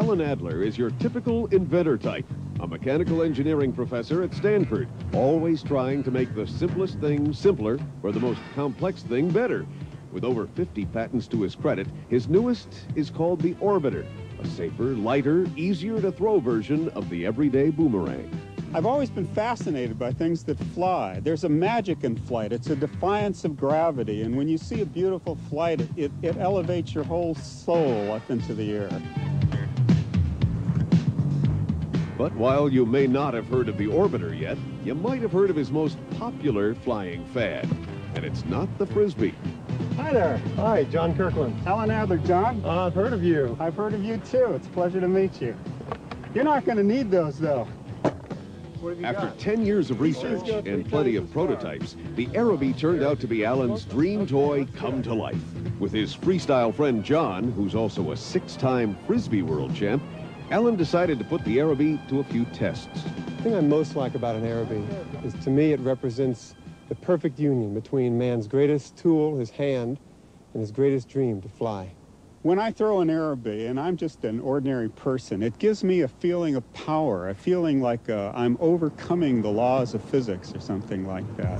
Alan Adler is your typical inventor type, a mechanical engineering professor at Stanford, always trying to make the simplest thing simpler or the most complex thing better. With over 50 patents to his credit, his newest is called the Orbiter, a safer, lighter, easier to throw version of the everyday boomerang. I've always been fascinated by things that fly. There's a magic in flight. It's a defiance of gravity. And when you see a beautiful flight, it elevates your whole soul up into the air. But while you may not have heard of the Orbiter yet, you might have heard of his most popular flying fad. And it's not the Frisbee. Hi there. Hi, John Kirkland. Alan Adler, John. I've heard of you. I've heard of you, too. It's a pleasure to meet you. You're not going to need those, though. After 10 years of research and plenty of prototypes, the Aerobie turned out to be Alan's dream toy come to life. With his freestyle friend John, who's also a 6-time Frisbee world champ, Alan decided to put the Aerobie to a few tests. The thing I most like about an Aerobie is, to me, it represents the perfect union between man's greatest tool, his hand, and his greatest dream to fly. When I throw an Aerobie, and I'm just an ordinary person, it gives me a feeling of power, a feeling like I'm overcoming the laws of physics or something like that.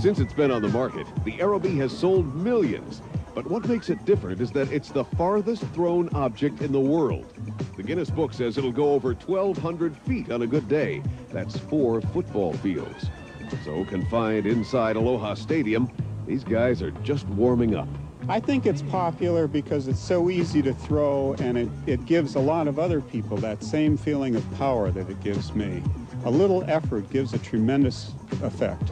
Since it's been on the market, the Aerobie has sold millions. But what makes it different is that it's the farthest thrown object in the world. The Guinness Book says it'll go over 1,200 feet on a good day. That's 4 football fields. So confined inside Aloha Stadium, these guys are just warming up. I think it's popular because it's so easy to throw, and it gives a lot of other people that same feeling of power that it gives me. A little effort gives a tremendous effect.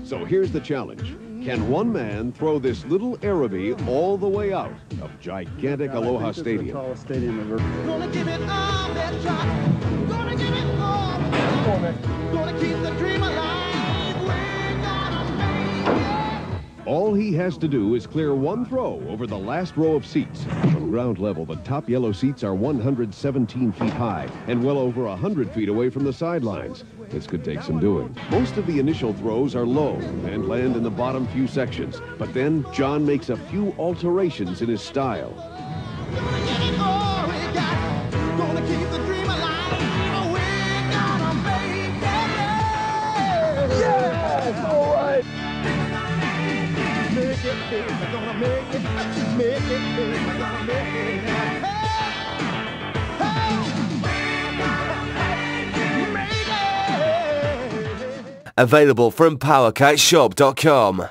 So here's the challenge. Can one man throw this little Aerobie all the way out of gigantic Aloha Stadium? The tallest stadium ever. Gonna give it all that shot. Gonna give it all that shot. Gonna keep the dream alive. We're gonna make it. All he has to do is clear one throw over the last row of seats. From ground level, the top yellow seats are 117 feet high and well over 100 feet away from the sidelines. This could take some doing. Most of the initial throws are low and land in the bottom few sections. But then John makes a few alterations in his style. Gonna give it all we got. Gonna keep the dream alive. We're gonna make it. Yes! All right! Make it big. We're gonna make it. Make it big. We're gonna make it. Hey! Available from powercatshop.com.